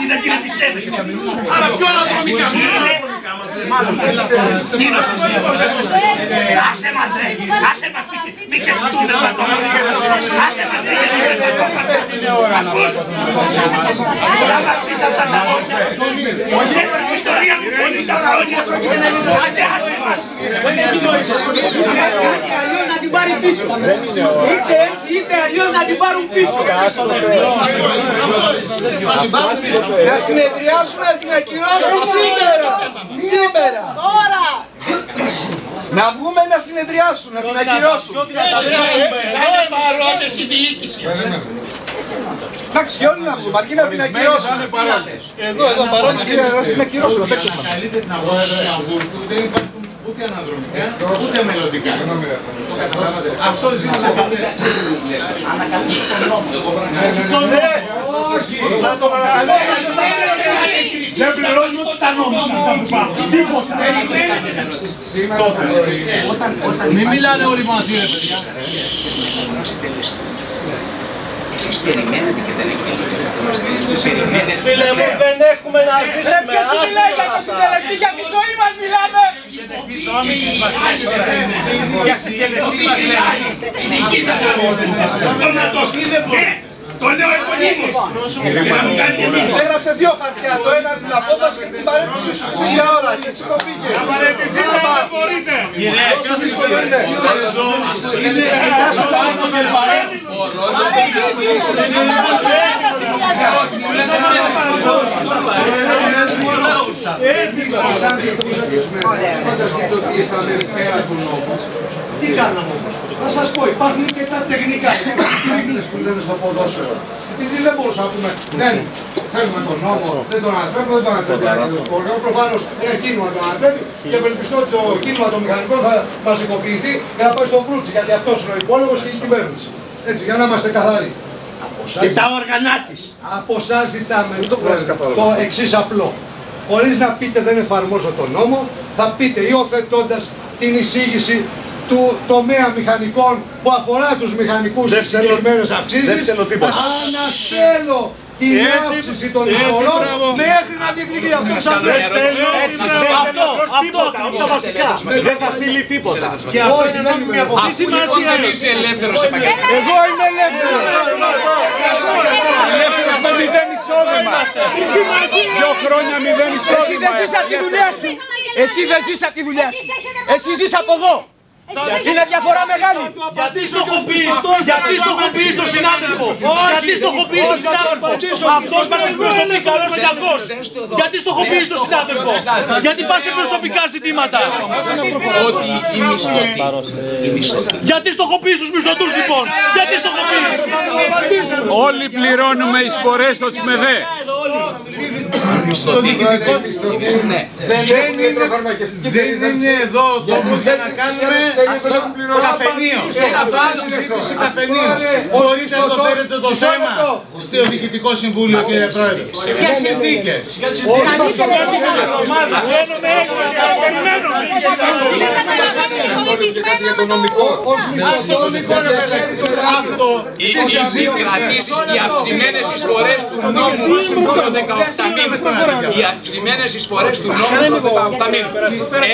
Τι να την εμπιστεύεσαι. Άρα πιο αναδρομικά μας. Τι να σου στείλω. Άσε μας ρε. Άσε μας μη και εσύ στην Ελλάδα. Άσε μας μη και εσύ στην Ελλάδα. Ακούς. Να μας πεις αυτά τα λόγια. Ξέρεις την ιστορία μου πολύ τα χρόνια. Άντε άσε μας. Αλλιώς να την πάρει πίσω. Είτε έτσι είτε αλλιώς να την πάρουν πίσω. Να συνεδριάσουμε, να την ακυρώσουμε σήμερα. Τώρα. Να βγούμε να συνεδριάσουν, να την ακυρώσουν. Θα είναι παρόντες η διοίκηση. Εντάξει, και όλοι να βγούμε, αρκεί να την ακυρώσουν. Εδώ παρόντες. Να την ακυρώσουν, να παίξουν. Καλείτε την αγορά του Αυγούστου, δεν υπάρχουν ούτε αναδρομικά, ούτε μελλοντικά. Το καταλάβατε. Αυτό ζήτησε τότε. Ανακαλύψε τον νόμο. Τον νόμο. Όχι. Θα το παρακαλέσω, αλλιώς θα Δεν πληρώνει ούτε τα νόμικα. Τίποτα. Μην μιλάνε όλοι μαζί ρε παιδιά. Εσείς περιμένετε και δεν εκδηλώνετε. Φίλε μου, δεν έχουμε να ζήσουμε. Ποιος μιλάει για το συντελεστή, για τη ζωή μας μιλάμε. Για συντελεστή μας λέει. Η δική σας το λέω επωνύμως. Για να μην κάνει εμείς. έγραψε δύο χαρτιά, το ένα την απόφαση και την παρέτησή σου. Μια ώρα και έτσι κοπήκε. Να παραιτηθείτε δεν μπορείτε. Πόσο δύσκολο είναι. Φανταστείτε ότι ήρθαμε πέρα του νόμου. Τι κάναμε όμως. Θα σας πω, υπάρχουν και τα τεχνικά, οι κρύπτες που λένε στο ποδόσφαιρο. Επειδή δεν μπορούσαμε να πούμε, δεν θέλουμε τον νόμο, δεν τον ανατρέπουμε, δεν τον ανατρέπει το σπόργο. Προφανώς ένα κίνημα τον ανατρέπει και ευελπιστώ ότι το κίνημα των μηχανικών θα μαζικοποιηθεί και θα πάει στο Βρούτσι, γιατί αυτός είναι ο υπόλογος και η κυβέρνηση. Έτσι, για να είμαστε καθαροί. Και τα όργανα της. Από εσάς ζητάμε το εξής απλό. Χωρίς να πείτε δεν εφαρμόζω τον νόμο, θα πείτε υιοθετώντας την εισήγηση του τομέα μηχανικών που αφορά τους μηχανικούς στις συγκεκριμένες αυξήσεις, αναστέλω την αύξηση των εισφορών μέχρι να διεκδικεί αυτό το Αυτό βασικά. δεν θα στείλει τίποτα. Και αυτό είναι μια αποφάση. Δεν είσαι ελεύθερος επαγγελματίας. Εγώ είμαι ελεύθερος. Ελεύθερος με μηδέν εισόδημα. 2 χρόνια μηδέν εισόδημα. Εσύ δεν ζεις από τη δουλειά σου. Εσύ δεν ζεις από τη δουλειά σου. Εσύ ζεις από εδώ. Είναι διαφορά μεγάλη. Γιατί στοχοποιείς τον συνάδελφο. Γιατί στοχοποιείς τον συνάδελφο. Αυτός μας εκπροσωπεί καλός και κακός. Γιατί στοχοποιείς τον συνάδελφο. Γιατί πας σε προσωπικά ζητήματα. Ότι οι μισθωτοί. Γιατί στοχοποιείς τους μισθωτούς λοιπόν. Γιατί στοχοποιείς. Όλοι πληρώνουμε εισφορές στο ΤΣΜΕΔΕ. Στο διοικητικό δεν είναι εδώ ο τόπος για να κάνουμε καφενείο. Μπορείτε να το φέρετε το θέμα στο Διοικητικό Συμβούλιο, κύριε Πρόεδρε. Ποιες συνθήκες. Οι αυξημένες εισφορές του νόμου το 18 μήνων. Οι αυξημένες εισφορές του νόμου το 18 μήνων.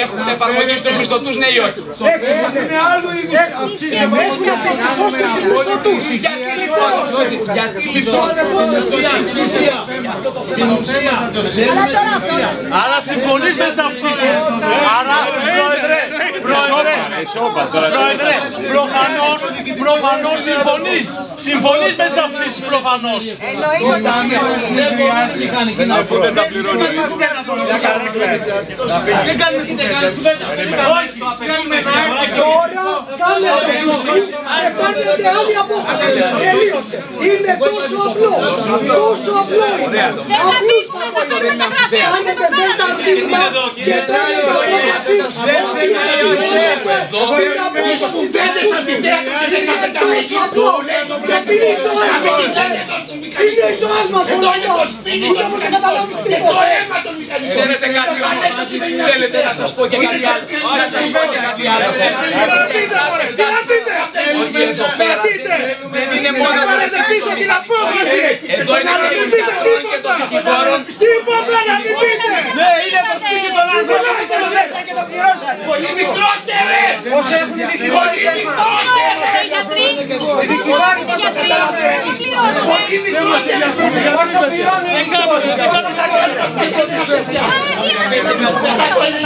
Έχουν εφαρμογή στους μισθωτούς, ναι ή όχι. Είναι άλλο είδους αυξήσεις. Γιατί λοιπόν. Άρα συμφωνείς με τις αυξήσεις. Άρα, Πρόεδρε, προφανώς συμφωνείς με τις αυξήσεις, προφανώς. Αφού δεν τα πληρώνει. Δεν κάνουμε κουβέντα. Όχι, θέλουμε να έρθει Τώρα κάνετε εσύ και παίρνετε άλλη απόφαση. Τελείωσε. Είναι τόσο απλό. Τόσο απλό είναι. Απλούστατο είναι. Κάνετε δέλτα σίγμα και παίρνετε απόφαση ότι έτσι γίνεται. Είναι απόφαση δέλτα σίγμα. Είναι τόσο απλό. Γιατί είναι οι ζωές μας. Είναι οι ζωές μας. Εδώ είναι το σπίτι μας. Δεν μπορείς να καταλάβεις τίποτα. Ξέρετε κάτι όμως. Θέλετε να σας πω και κάτι άλλο. Να σας πω και κάτι άλλο. Ότι εδώ πέρα δεν είναι μόνο το πίσω την απόφαση. εδώ είναι και οι σταθμών και των δικηγόρων. Τι είπαμε να μην πείτε. Ναι, είναι το σπίτι των ανθρώπων που το λέξαν και το πληρώσαν. Πολύ μικρότερες! Πώς έχουν οι δικηγόροι. Πόσο πληρώνουν οι δικηγόροι.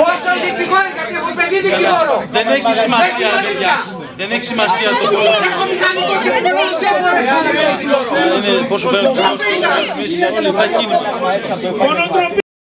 Πόσο δικηγόροι, γιατί έχουν παιδί δικηγόρο. Δεν έχει σημασία, παιδιά. Δεν έχει σημασία το κόμμα. Πόσο παίρνουν. Υπάρχει κίνημα.